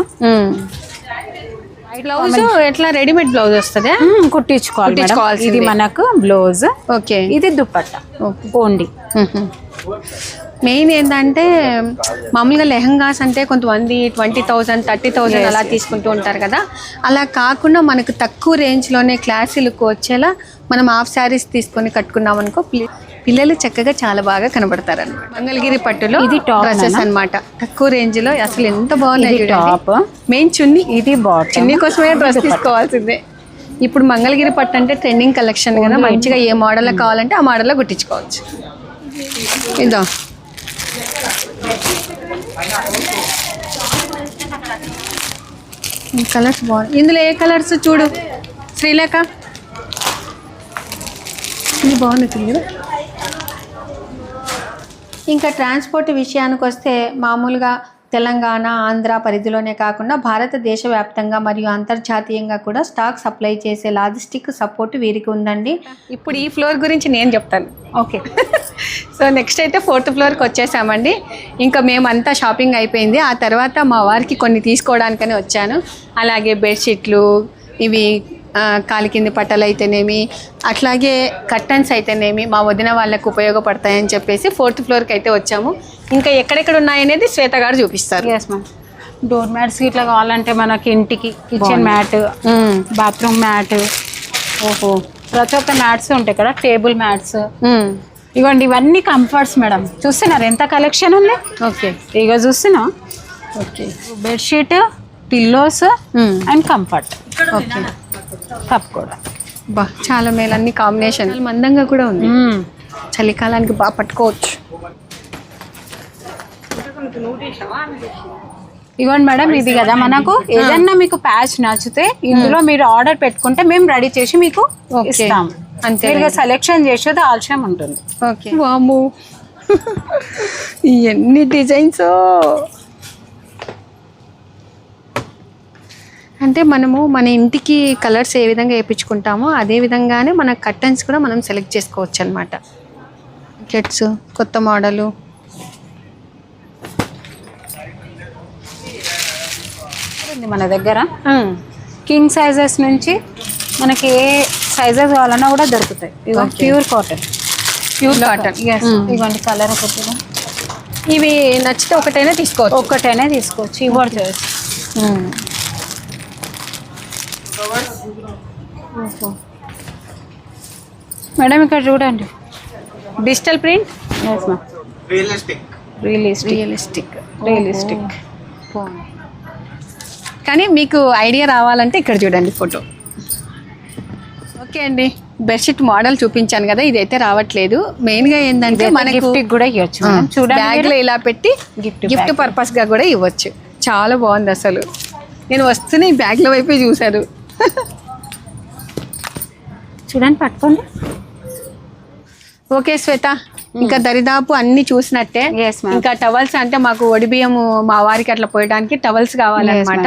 Blouse ఎట్లా రెడీమేడ్ బ్లౌజ్ వస్తుంది, కుట్టించుకోవాలి. ఇది మనకు బ్లౌజ్. ఓకే. ఇది దుపట్టా ఓన్లీ. మెయిన్ ఏంటంటే మామూలుగా లెహంగాస్ అంటే కొంతమంది 20,000 30,000 అలా తీసుకుంటూ ఉంటారు కదా. అలా కాకుండా మనకు తక్కువ రేంజ్లోనే క్లాసీ లుక్ వచ్చేలా మనం హాఫ్ శారీస్ తీసుకొని కట్టుకున్నాం అనుకో, పిల్లలు చక్కగా చాలా బాగా కనబడతారు అన్నమాట. మంగళగిరి పట్టులో ఇది డ్రెస్సెస్ అనమాట, తక్కువ రేంజ్ లో. అసలు ఎంత బాగున్నాయి. టాప్, మెయిన్ చున్నీ. ఇది బాటమ్. చున్నీ కోసమే డ్రెస్ తీసుకోవాల్సిందే. ఇప్పుడు మంగళగిరి పట్టు అంటే ట్రెండింగ్ కలెక్షన్ కదా. మంచిగా ఏ మోడల్లో కావాలంటే ఆ మోడల్లో కుట్టించుకోవచ్చు. ఇదో కలర్స్ బాగున్నాయి. ఇందులో ఏ కలర్స్ చూడు శ్రీలేఖ, ఇది బాగుంటుంది కదా. ఇంకా ట్రాన్స్పోర్ట్ విషయానికి వస్తే మామూలుగా తెలంగాణ ఆంధ్ర పరిధిలోనే కాకుండా భారతదేశ వ్యాప్తంగా మరియు అంతర్జాతీయంగా కూడా స్టాక్ సప్లై చేసే లాజిస్టిక్ సపోర్ట్ వీరికి ఉందండి. ఇప్పుడు ఈ ఫ్లోర్ గురించి నేను చెప్తాను. ఓకే. సో నెక్స్ట్ అయితే 4th ఫ్లోర్కి వచ్చేసామండి. ఇంకా మేమంతా షాపింగ్ అయిపోయింది. ఆ తర్వాత మా వారికి కొన్ని తీసుకోవడానికని వచ్చాను. అలాగే బెడ్షీట్లు, ఇవి కాలి కింది పట్టలు అయితేనేమి, అట్లాగే కర్టన్స్ అయితేనేమి మా వదిన వాళ్ళకు ఉపయోగపడతాయని చెప్పేసి 4th ఫ్లోర్కి అయితే వచ్చాము. ఇంకా ఎక్కడెక్కడ ఉన్నాయనేది శ్వేత గారు చూపిస్తారు. Yes ma'am. డోర్ మ్యాట్స్ ఇట్లా కావాలంటే మనకి ఇంటికి కిచెన్ మ్యాట్, బాత్రూమ్ మ్యాట్. ఓహో, ప్రతి ఒక్క మ్యాట్స్ ఉంటాయి ఇక్కడ, టేబుల్ మ్యాట్స్. ఇవ్వండి ఇవన్నీ కంఫర్ట్స్ మేడం. చూస్తున్నారు ఎంత కలెక్షన్ ఉంది. ఓకే, ఇక చూస్తున్నా. Okay, bedsheet, pillows and comfort. Okay, cup కూడా బా చాలా మేలు. అన్ని కాంబినేషన్ మందంగా కూడా ఉంది, చలికాలానికి బాగా పట్టుకోవచ్చు. ఇవ్వండి మేడం, ఇది కదా మనకు ఏదన్నా మీకు ప్యాచ్ నచ్చితే ఇందులో మీరు ఆర్డర్ పెట్టుకుంటే మేము రెడీ చేసి మీకు ఇస్తాం. అంతే, సెలెక్షన్ చేసేది ఆల్షం ఉంటుంది. ఓకే, వాము ఎన్ని డిజైన్స్. అంటే మనము మన ఇంటికి కలర్స్ ఏ విధంగా వేయించుకుంటామో అదే విధంగానే మన కర్టన్స్ కూడా మనం సెలెక్ట్ చేసుకోవచ్చు అనమాట. కెట్స్ కొత్త మోడలు. మన దగ్గర కింగ్ సైజెస్ నుంచి మనకి ఏ సైజెస్ కావాలన్నా కూడా దొరుకుతాయి. ప్యూర్ కాటన్, ఇవ్వండి కలర్ ఒకటి. ఇవి నచ్చితే ఒకటైనా తీసుకోవచ్చు, ఒక్కటైనా తీసుకోవచ్చు. ఇవ్వడు చేయొచ్చు మేడం. ఇక్కడ చూడండి, డిజిటల్ ప్రింట్, రియలిస్టిక్. కానీ మీకు ఐడియా రావాలంటే ఇక్కడ చూడండి ఫోటో. ఓకే అండి, బెడ్షీట్ మోడల్ చూపించాను కదా, ఇదైతే రావట్లేదు. మెయిన్గా ఏంటంటే మన గిఫ్ట్ కూడా ఇవ్వచ్చు చూడండి, బ్యాగ్లో ఇలా పెట్టి గిఫ్ట్ పర్పస్గా కూడా ఇవ్వచ్చు. చాలా బాగుంది అసలు. నేను వస్తూనే ఈ బ్యాగ్ల వైపే చూశాను. చూడండి, పట్టుకోండి. ఓకే శ్వేత, ఇంకా దరిదాపు అన్ని చూసినట్టే. ఇంకా టవల్స్ అంటే మాకు ఒడిబియ్యము మా వారికి అట్లా పోయడానికి టవల్స్ కావాలన్నమాట.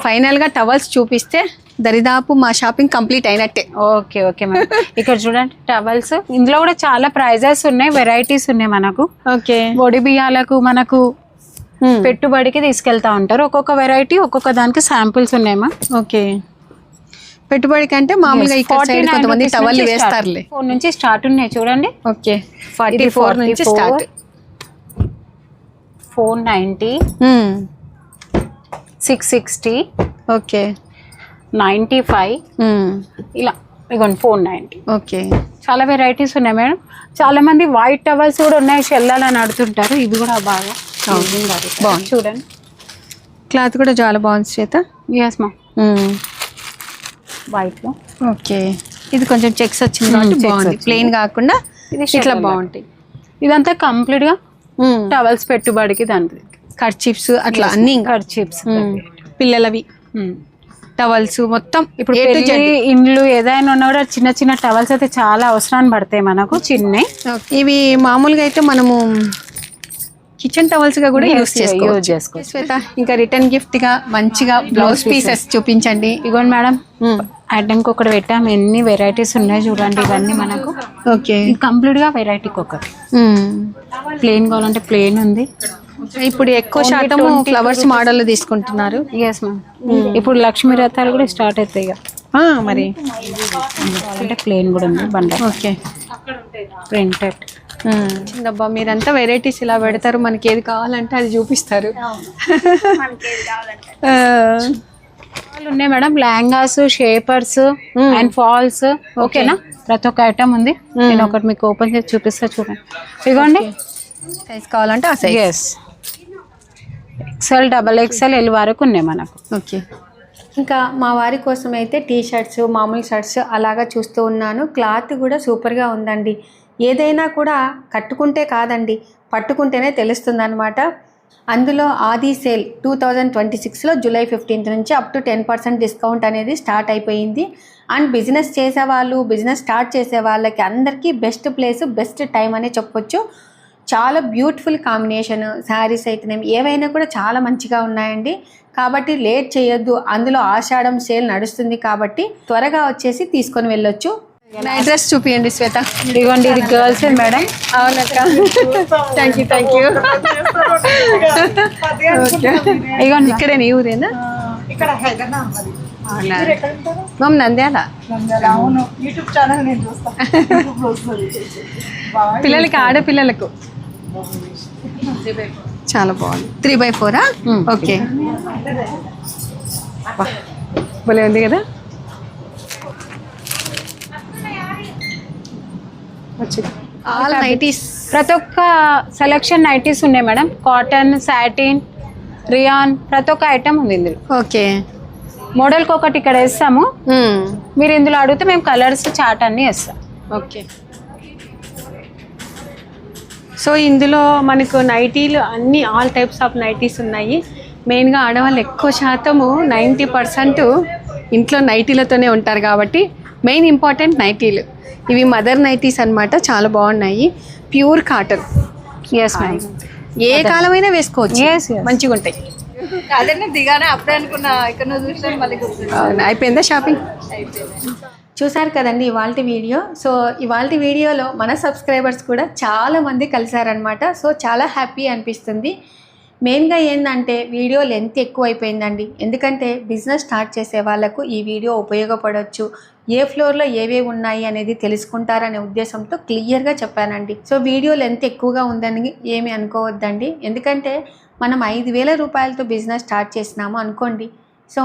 ఫైనల్ గా టవల్స్ చూపిస్తే దరిదాపు మా షాపింగ్ కంప్లీట్ అయినట్టే. Okay okay madam. ఇక్కడ చూడండి టవల్స్, ఇందులో కూడా చాలా ప్రైజెస్ ఉన్నాయి, వెరైటీస్ ఉన్నాయి మనకు. ఓకే, ఒడి బియ్యాలకు మనకు పెట్టుబడికి తీసుకెళ్తా ఉంటారు. ఒక్కొక్క వెరైటీ ఒక్కొక్క దానికి శాంపిల్స్ ఉన్నాయమ్మా. ఓకే, పెట్టుబడి కంటే మామూలుగా ఇక్కడ సైడ్ కొంతమంది టవల్ వేస్తారులే. 4 నుంచి స్టార్ట్ ఉన్నాయి చూడండి. ఓకే, 44 నుంచి స్టార్ట్. 490, 660, ఓకే, 95, ఇలా ఇగోండి 490. ఓకే, చాలా వెరైటీస్ ఉన్నాయి మేడం. చాలా మంది వైట్ టవల్స్ కూడా ఉన్నాయి, షెల్లాలని అడుగుతుంటారు. ఇది కూడా బాగా బాగుంది చూడండి. క్లాత్ కూడా చాలా బాగుంది శ్వేత. ఎస్ మా, వైట్ లో. ఓకే, ఇది కొంచెం చెక్స్ వచ్చింది కాబట్టి బాగుంది, ప్లెయిన్ కాకుండా ఇట్లా బాగుంటాయి. ఇదంతా కంప్లీట్ గా టవల్స్ పెట్టుబడికి, దానికి కర్చీప్స్ అట్లా అన్ని, కర్చీప్స్, పిల్లలవి టవల్స్ మొత్తం. ఇప్పుడు ఇండ్లు ఏదైనా ఉన్నా కూడా చిన్న చిన్న టవల్స్ అయితే చాలా అవసరాన్ని పడతాయి మనకు. చిన్న ఇవి మామూలుగా అయితే మనము కిచెన్ టవల్స్ గా కూడా యూజ్ చేసుకోవచ్చు. శ్వేత, ఇంకా రిటర్న్ గిఫ్ట్ గా మంచిగా బ్లౌజ్ పీసెస్ చూపించండి. ఇగోండి మేడం, ఐటమ్ కి ఒకటి పెట్టాము. ఎన్ని వెరైటీస్ ఉన్నాయి చూడండి. ఇవన్నీ మనకు ఓకే, కంప్లీట్ గా వెరైటీకి ఒకటి. ప్లెయిన్ కావాలంటే ప్లెయిన్ ఉంది. ఇప్పుడు ఎక్కువ శాతం ఫ్లవర్స్ మోడల్ తీసుకుంటున్నారు. ఎస్ మ్యామ్, ఇప్పుడు లక్ష్మీ రథాలు కూడా స్టార్ట్ అవుతాయి ఇక. మరి అంటే ప్లెయిన్ కూడా ఉంది బండ. Okay, printed. చిన్నబ్బా, మీరంతా వెరైటీస్ ఇలా పెడతారు, మనకి ఏది కావాలంటే అది చూపిస్తారు. ఉన్నాయి madam, lehengas, shapers and falls. ఓకేనా, ప్రతి ఒక్క ఐటమ్ ఉంది. నేను ఒకటి మీకు ఓపెన్ చేసి చూపిస్తా చూడండి. ఇదిగోండి, సైజ్ కావాలంటే ఆ size. Yes, XL, XXL, L వరకు ఉన్నాయి మనకు. ఓకే, ఇంకా మా వారి కోసం అయితే టీ షర్ట్స్, మామూలు షర్ట్స్ అలాగా చూస్తూ ఉన్నాను. క్లాత్ కూడా సూపర్గా ఉందండి. ఏదైనా కూడా కట్టుకుంటే కాదండి, పట్టుకుంటేనే తెలుస్తుంది అనమాట. అందులో ఆది సేల్ 2026లో జూలై 15th నుంచి అప్ టు 10% డిస్కౌంట్ అనేది స్టార్ట్ అయిపోయింది. అండ్ బిజినెస్ చేసేవాళ్ళు, బిజినెస్ స్టార్ట్ చేసే వాళ్ళకి అందరికీ బెస్ట్ ప్లేస్, బెస్ట్ టైం అనే చెప్పొచ్చు. చాలా బ్యూటిఫుల్ కాంబినేషన్ శారీస్ అయితేనేమి ఏవైనా కూడా చాలా మంచిగా ఉన్నాయండి. కాబట్టి లేట్ చేయొద్దు, అందులో ఆషాఢం సేల్ నడుస్తుంది కాబట్టి త్వరగా వచ్చేసి తీసుకొని వెళ్ళొచ్చు. నైట్ డ్రెస్ చూపియండి శ్వేత. ఇదిగోండి, ఇది గర్ల్స్ మేడం. అవునక్క, థ్యాంక్ యూ. ఇదిగోండి, ఇక్కడే నీ ఊరేనా? మమ్ నంద్యాల. పిల్లలకి, ఆడపిల్లలకు చాలా బాగుంది. 3x4. ఓకే, భలే ఉంది కదా. వచ్చింది ఆల్ నైటీస్. ప్రతి ఒక్క సెలెక్షన్ నైటీస్ ఉన్నాయి మేడం. కాటన్, సాటిన్, రియాన్, ప్రతి ఒక్క ఐటమ్ ఉంది ఇందులో. ఓకే. మోడల్కి ఒకటి ఇక్కడ వేస్తాము. మీరు ఇందులో అడిగితే మేము కలర్స్ చార్ట్ అన్నీ వేస్తాం. ఓకే. సో ఇందులో మనకు నైటీలు అన్ని ఆల్ టైప్స్ ఆఫ్ నైటీస్ ఉన్నాయి. మెయిన్గా ఆడవాళ్ళు ఎక్కువ శాతము 90% ఇంట్లో నైటీలతోనే ఉంటారు కాబట్టి మెయిన్ ఇంపార్టెంట్ నైటీలు. ఇవి మదర్ నైటీస్ అన్నమాట. చాలా బాగున్నాయి. Pure cotton. Yes ma'am. ఏ కాలమైనా వేసుకోవచ్చు. Yes, yes. మంచిగా ఉంటాయి. అదే దిగానే అప్పుడే అనుకున్నా, ఇక్కడ చూసాను మళ్ళీ గుర్తు. అవును. అయిపోయిందా షాపింగ్? చూసారు కదండి ఇవాళ వీడియో. సో ఇవాళ వీడియోలో మన సబ్స్క్రైబర్స్ కూడా చాలామంది కలిసారనమాట. సో చాలా హ్యాపీ అనిపిస్తుంది. మెయిన్గా ఏంటంటే వీడియో లెంత్ ఎక్కువ అయిపోయిందండి. ఎందుకంటే బిజినెస్ స్టార్ట్ చేసే వాళ్ళకు ఈ వీడియో ఉపయోగపడవచ్చు, ఏ ఫ్లోర్లో ఏవేవి ఉన్నాయి అనేది తెలుసుకుంటారనే ఉద్దేశంతో క్లియర్గా చెప్పానండి. సో వీడియో లెంత్ ఎక్కువగా ఉందని ఏమి అనుకోవద్దండి. ఎందుకంటే మనం 5,000 రూపాయలతో బిజినెస్ స్టార్ట్ చేసినాము అనుకోండి. సో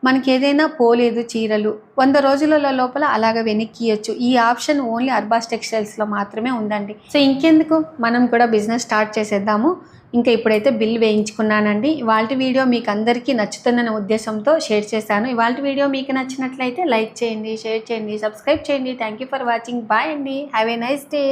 మనకి ఏదైనా పోలేదు చీరలు 100 రోజుల లోపల అలాగ వెనక్కియచ్చు. ఈ ఆప్షన్ ఓన్లీ అర్బాస్ టెక్స్టైల్స్లో మాత్రమే ఉందండి. సో ఇంకెందుకు మనం కూడా బిజినెస్ స్టార్ట్ చేసేద్దాము. ఇంకా ఇప్పుడైతే బిల్ వేయించుకున్నానండి. ఇవాళ వీడియో మీకు అందరికీ నచ్చుతుందనే ఉద్దేశంతో షేర్ చేశాను. ఇవాళ వీడియో మీకు నచ్చినట్లయితే లైక్ చేయండి, షేర్ చేయండి, సబ్స్క్రైబ్ చేయండి. Thank you for watching. Bye అండి. Have a nice day.